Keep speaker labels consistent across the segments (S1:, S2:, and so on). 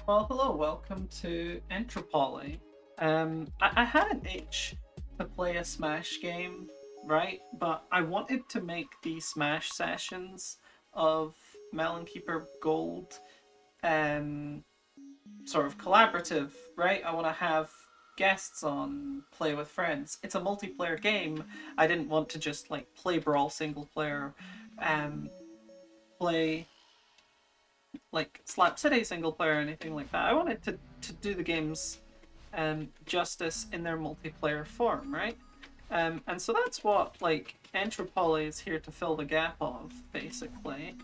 S1: Well, hello, welcome to Entropoly. I had an itch to play a Smash game, right? But I wanted to make these Smash sessions of Melon Keeper Gold um, sort of collaborative, right? I want to have guests on, play with friends. It's a multiplayer game. I didn't want to just like play Brawl single player, um, play like Slap City single player or anything like that. I wanted to do the games justice in their multiplayer form, right? And so that's what like Entropoly is here to fill the gap of, basically.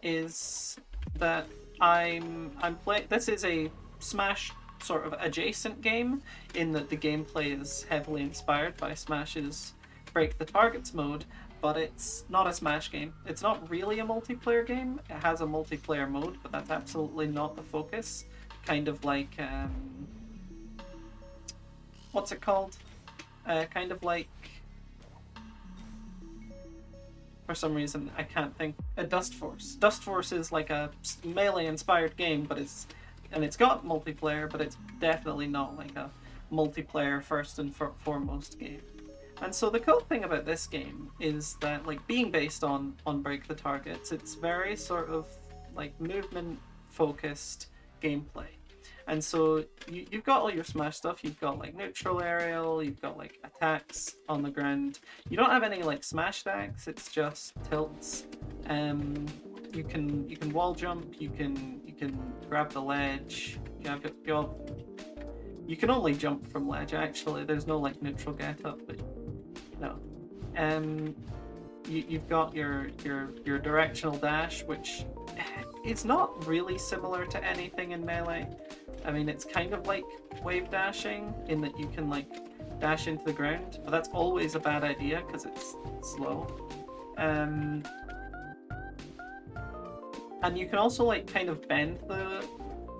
S1: Is that I'm playing. This is a Smash sort of adjacent game in that the gameplay is heavily inspired by Smash's Break the Targets mode, but it's not a Smash game. It's not really a multiplayer game. It has a multiplayer mode, but that's absolutely not the focus. Kind of like what's it called? Kind of like, for some reason I can't think. Dust Force. Dust Force is like a melee inspired game, but it's got multiplayer, but it's definitely not like a multiplayer first and foremost game. And so the cool thing about this game is that, like, being based on Break the Targets, it's very sort of like movement focused gameplay. And so you've got all your Smash stuff. You've got like neutral aerial. You've got like attacks on the ground. You don't have any like smash attacks. It's just tilts. Um, you can wall jump. You can grab the ledge. You can only jump from ledge. Actually, there's no like neutral get up, but no. Um, you've got your directional dash, which it's not really similar to anything in Melee. I mean, it's kind of like wave dashing in that you can like dash into the ground, but that's always a bad idea because it's slow. Um, and you can also like kind of bend the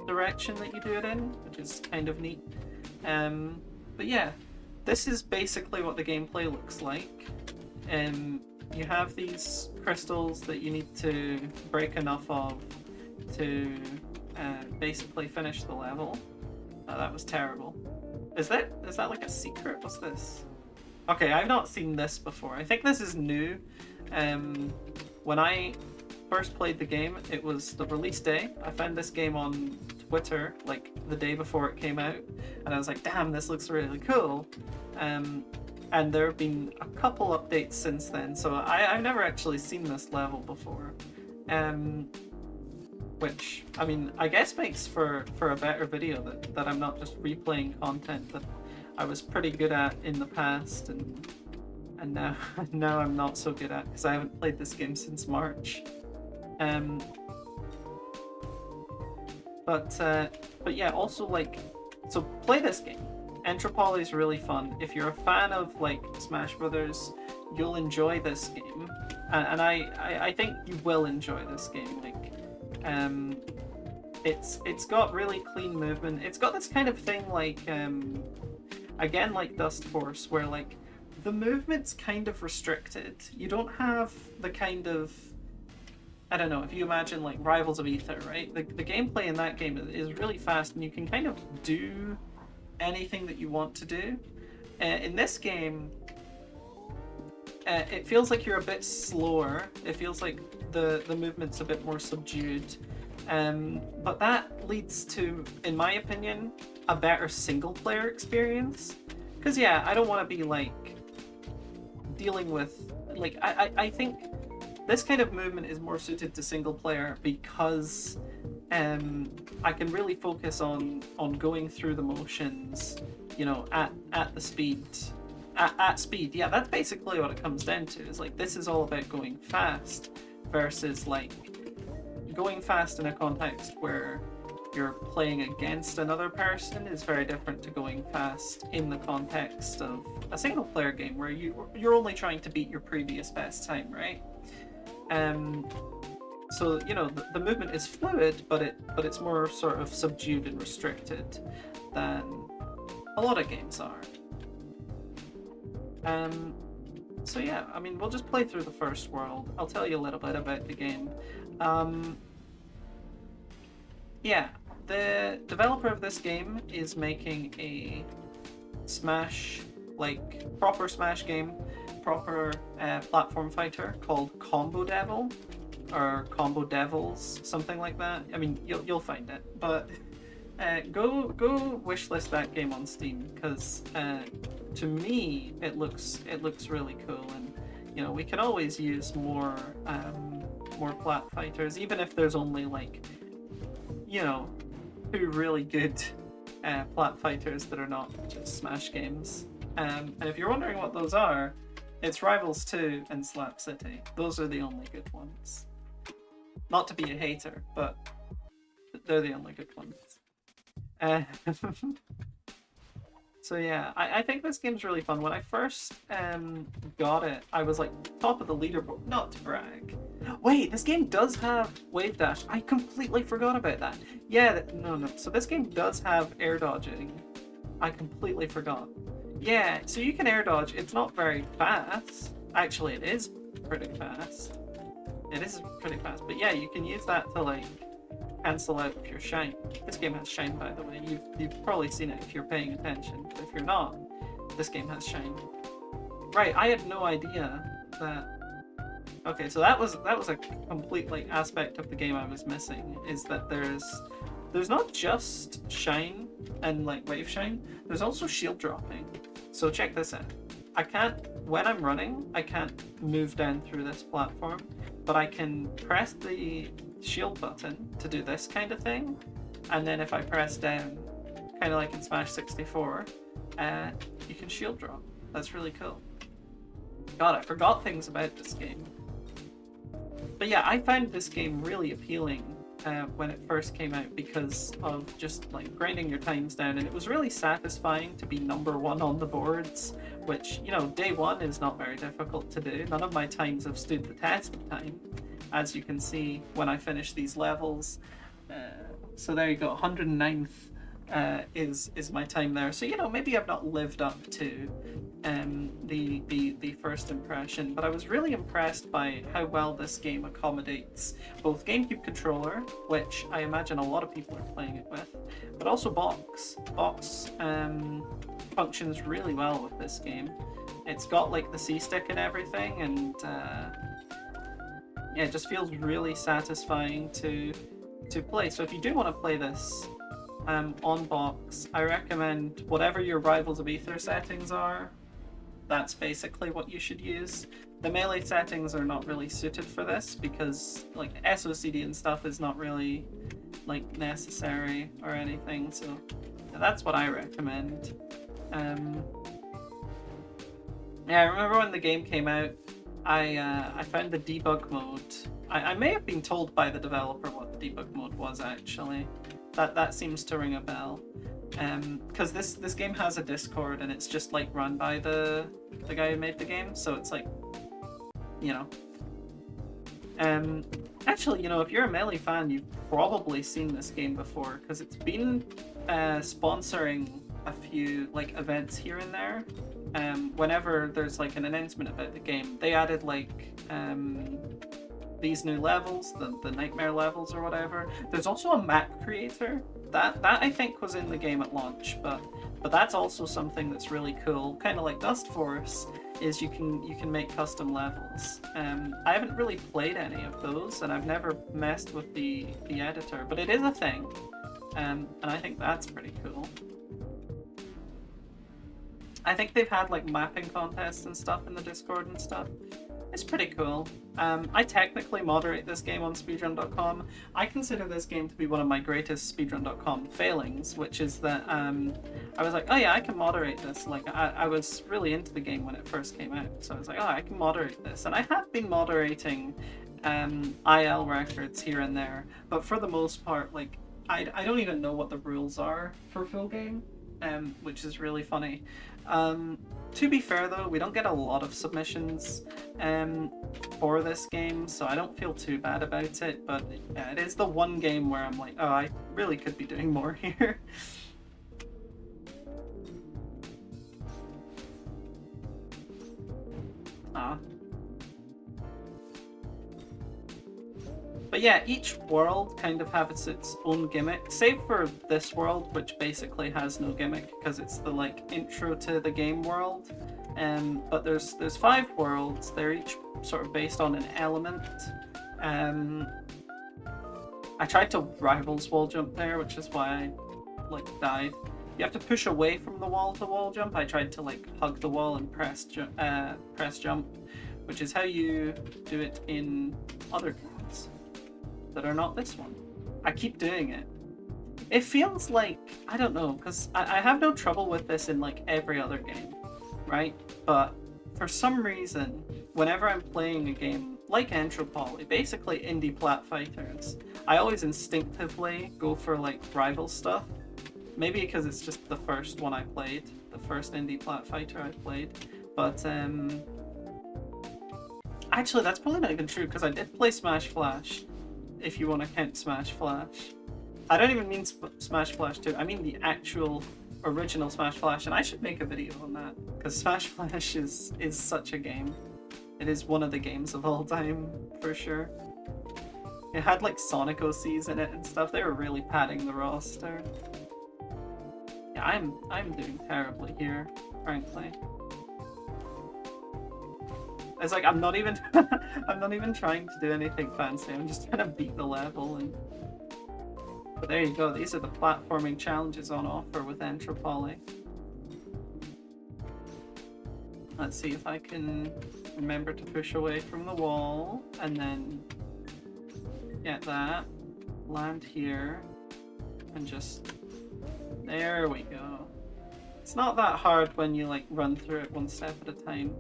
S1: direction that you do it in, which is kind of neat. But yeah, this is basically what the gameplay looks like. Um, you have these crystals that you need to break enough of to basically finish the level. Oh, that was terrible. Is that like a secret? What's this? Okay, I've not seen this before. I think this is new. Um, when I first played the game, it was the release day. I found this game on Twitter like the day before it came out, and I was like, "Damn, this looks really cool." Um, and there have been a couple updates since then, so I've never actually seen this level before. Um, which I mean, I guess makes for a better video that I'm not just replaying content that I was pretty good at in the past, and now now I'm not so good at because I haven't played this game since March. Um, but yeah, also like, so play this game. Entropoly is really fun. If you're a fan of like Smash Brothers, you'll enjoy this game, and I think you will enjoy this game. Like, um, it's got really clean movement. It's got this kind of thing like again like Dust Force, where like the movement's kind of restricted. You don't have the kind of, I don't know, if you imagine like Rivals of Ether, right? The gameplay in that game is really fast, and you can kind of do anything that you want to do. In this game, it feels like you're a bit slower. It feels like the movement's a bit more subdued. But that leads to, in my opinion, a better single player experience. Because yeah, I don't want to be like dealing with like I think this kind of movement is more suited to single player because I can really focus on going through the motions, you know, at the speed. At speed, yeah, that's basically what it comes down to. Is like this is all about going fast versus like going fast in a context where you're playing against another person is very different to going fast in the context of a single player game where you're only trying to beat your previous best time, right? Um, so you know the movement is fluid, but it's more sort of subdued and restricted than a lot of games are. Um, so yeah, I mean we'll just play through the first world. I'll tell you a little bit about the game. Um, yeah, the developer of this game is making a Smash, like proper Smash game, proper platform fighter called Combo Devil or Combo Devils, something like that. I mean, you'll find it, but go wishlist that game on Steam because to me it looks really cool, and you know we could always use more plat fighters, even if there's only like you know 2 really good plat fighters that are not just Smash games. And if you're wondering what those are, it's Rivals 2 and Slap City. Those are the only good ones. Not to be a hater, but they're the only good ones. Uh, so yeah, I think this game's really fun. When I first got it, I was like top of the leaderboard. Not to brag. Wait, this game does have wave dash. I completely forgot about that. Yeah, no. So this game does have air dodging. I completely forgot. Yeah, so you can air dodge. It's not very fast. Actually, it is pretty fast. It is pretty fast. But yeah, you can use that to like cancel out of your shine. This game has shine, by the way. You've probably seen it if you're paying attention. But if you're not, this game has shine. Right, I had no idea that. Okay, so that was a complete like aspect of the game I was missing. Is that there's not just shine and like wave shine. There's also shield dropping. So check this out. I can't when I'm running. I can't move down through this platform, but I can press the shield button to do this kind of thing, and then if I press down, kind of like in Smash 64, you can shield drop. That's really cool. God, I forgot things about this game. But yeah, I found this game really appealing when it first came out because of just like grinding your times down, and it was really satisfying to be #1 on the boards, which, you know, day one is not very difficult to do. None of my times have stood the test of time, as you can see when I finish these levels. So there you go, 109th is my time there. So, you know, maybe I've not lived up to the first impression, but I was really impressed by how well this game accommodates both GameCube controller, which I imagine a lot of people are playing it with, but also box. Box functions really well with this game. It's got like the C-stick and everything, and yeah, it just feels really satisfying to play. So if you do want to play this on box, I recommend whatever your Rivals of Aether settings are. That's basically what you should use. The melee settings are not really suited for this because like SOCD and stuff is not really like necessary or anything. So that's what I recommend. Yeah, I remember when the game came out, I found the debug mode. I may have been told by the developer what the debug mode was actually. That seems to ring a bell. Because this game has a Discord and it's just like run by the guy who made the game, so it's like, you know. Actually, you know, if you're a Melee fan, you've probably seen this game before because it's been sponsoring a few like events here and there. Whenever there's like an announcement about the game, they added like these new levels, the nightmare levels or whatever. There's also a map creator that I think was in the game at launch, but that's also something that's really cool, kind of like Dust Force, is you can make custom levels. I haven't really played any of those, and I've never messed with the editor, but it is a thing, and I think that's pretty cool. I think they've had like mapping contests and stuff in the Discord and stuff. It's pretty cool. I technically moderate this game on speedrun.com. I consider this game to be one of my greatest speedrun.com failings, which is that I was like, oh yeah, I can moderate this. Like I was really into the game when it first came out, so I was like, oh, I can moderate this. And I have been moderating IL records here and there, but for the most part, like I don't even know what the rules are for full game, which is really funny. To be fair though, we don't get a lot of submissions for this game, so I don't feel too bad about it, but it is the one game where I'm like, oh, I really could be doing more here. Ah. But yeah, each world kind of has its own gimmick, save for this world, which basically has no gimmick because it's the like intro to the game world. But there's 5 worlds. They're each sort of based on an element. Um, I tried to rivals wall jump there, which is why I like died. You have to push away from the wall to wall jump. I tried to like hug the wall and press jump, which is how you do it in other games that are not this one. I keep doing it. It feels like, I don't know, because I have no trouble with this in like every other game, right? But for some reason, whenever I'm playing a game like Entropoly, basically indie plat fighters, I always instinctively go for like rival stuff. Maybe because it's just the first one I played, the first indie plat fighter I played. But actually, that's probably not even true because I did play Smash Flash, if you want to count Smash Flash. I don't even mean Smash Flash 2, I mean the actual original Smash Flash, and I should make a video on that because Smash Flash is such a game. It is one of the games of all time, for sure. It had like Sonic OCs in it and stuff. They were really padding the roster. Yeah, I'm doing terribly here, frankly. It's like I'm not even I'm not even trying to do anything fancy. I'm just trying to beat the level. And but there you go. These are the platforming challenges on offer with Entropoly. Let's see if I can remember to push away from the wall and then get that, land here, and just, there we go. It's not that hard when you like run through it one step at a time.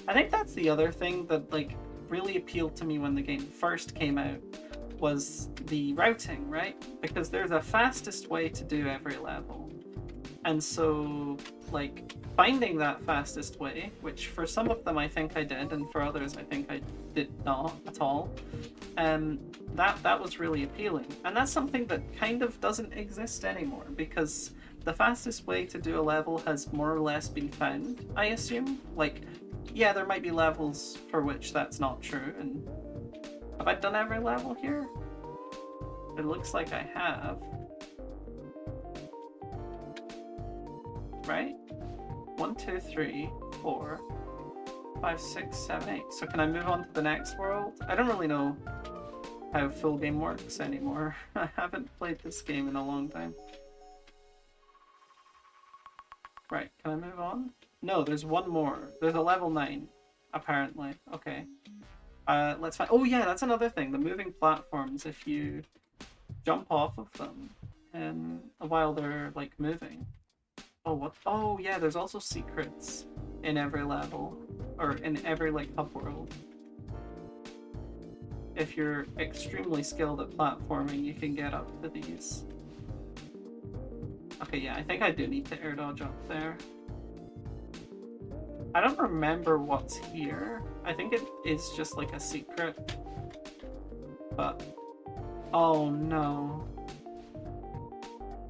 S1: I think that's the other thing that like really appealed to me when the game first came out was the routing, right? Because there's a fastest way to do every level. And so like finding that fastest way, which for some of them I think I did, and for others I think I did not at all, that was really appealing. And that's something that kind of doesn't exist anymore because the fastest way to do a level has more or less been found, I assume. Like, yeah, there might be levels for which that's not true, and have I done every level here? It looks like I have. Right? 1, 2, 3, 4, 5, 6, 7, 8. So can I move on to the next world? I don't really know how full game works anymore. I haven't played this game in a long time. Right, can I move on? No, there's one more. There's a level 9, apparently. Okay. Let's find... Oh yeah, that's another thing. The moving platforms, if you jump off of them while they're like moving. Oh, what? Oh yeah, there's also secrets in every level, or in every like hub world. If you're extremely skilled at platforming, you can get up to these. Okay, yeah, I think I do need to air dodge up there. I don't remember what's here. I think it is just like a secret. But... oh no.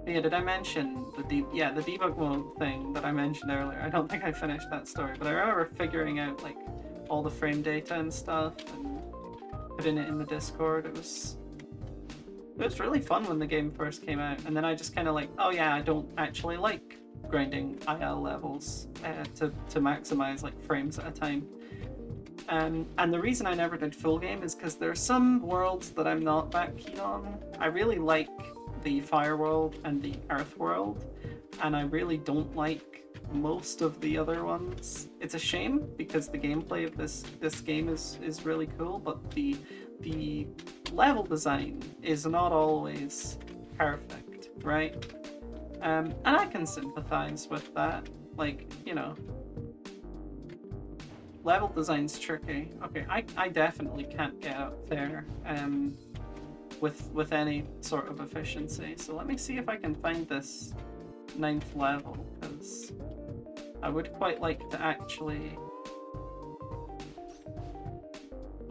S1: Yeah, did I mention the debug mode thing that I mentioned earlier? I don't think I finished that story, but I remember figuring out like all the frame data and stuff and putting it in the Discord. It was really fun when the game first came out, and then I just kind of like, oh yeah, I don't actually like grinding IL levels to maximize like frames at a time. And the reason I never did full game is because there are some worlds that I'm not that keen on. I really like the Fire World and the Earth World, and I really don't like most of the other ones. It's a shame because the gameplay of this game is really cool, but the level design is not always perfect, right? And I can sympathize with that. Like, you know, level design's tricky. Okay, I definitely can't get up there with any sort of efficiency. So let me see if I can find this 9th level, because I would quite like to actually...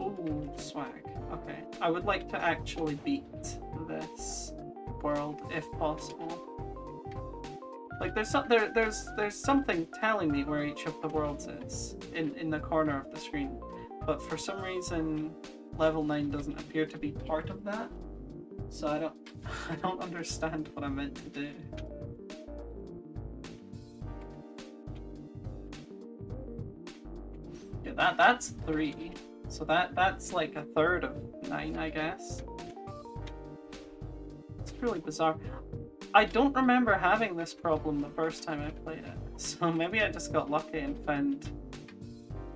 S1: ooh, swag. Okay, I would like to actually beat this world if possible. Like there's something telling me where each of the worlds is in the corner of the screen, but for some reason level 9 doesn't appear to be part of that. So I don't understand what I'm meant to do. Yeah, that's 3. So that's like a third of 9, I guess. It's really bizarre. I don't remember having this problem the first time I played it. So maybe I just got lucky and found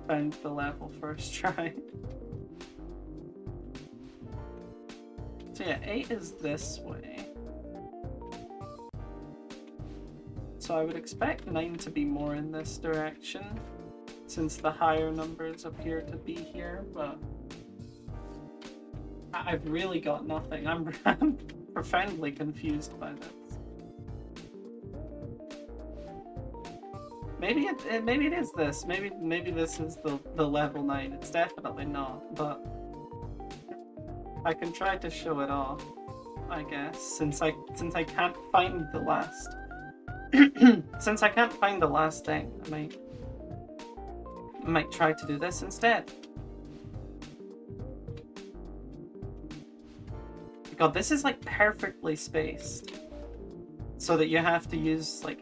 S1: the level first try. So yeah, 8 is this way. So I would expect 9 to be more in this direction, since the higher numbers appear to be here, but I've really got nothing. I'm profoundly confused by this. Maybe it is this. Maybe this is the level 9. It's definitely not, but I can try to show it off, I guess, since I can't find the last since I can't find the last thing. I might try to do this instead. God, this is like perfectly spaced, so that you have to use like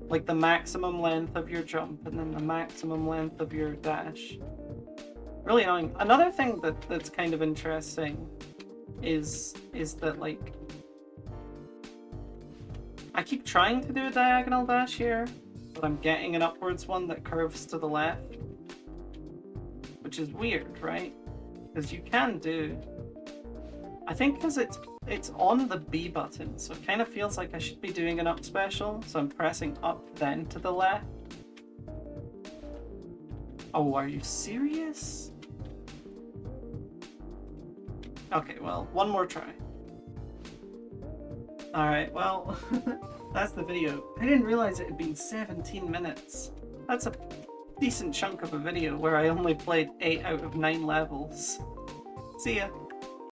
S1: like the maximum length of your jump and then the maximum length of your dash. Really annoying. Another thing that's kind of interesting is that like I keep trying to do a diagonal dash here, but I'm getting an upwards one that curves to the left, which is weird, right? Because you can do, I think because it's on the B button, so it kind of feels like I should be doing an up special, so I'm pressing up then to the left. Oh, are you serious? Okay, well, one more try. Alright, well, that's the video. I didn't realize it had been 17 minutes. That's a decent chunk of a video where I only played 8 out of 9 levels. See ya.